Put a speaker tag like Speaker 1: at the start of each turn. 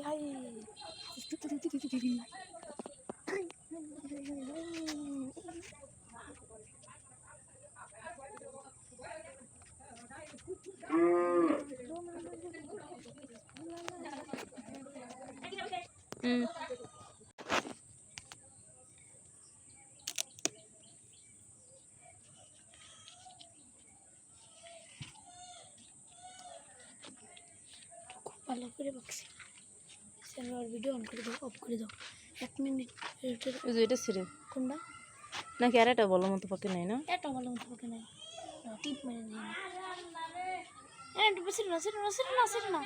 Speaker 1: high high ভালো করে বকছি seller video on করে দাও অফ করে দাও 1 মিনিট
Speaker 2: এটা ছিড়ে
Speaker 1: কোনটা
Speaker 2: নাকি আর এটা বলো মতো পাকে নাই না
Speaker 1: এটা ভালো মতো পাকে নাই টিপ মেরে দিই না এটা বসে না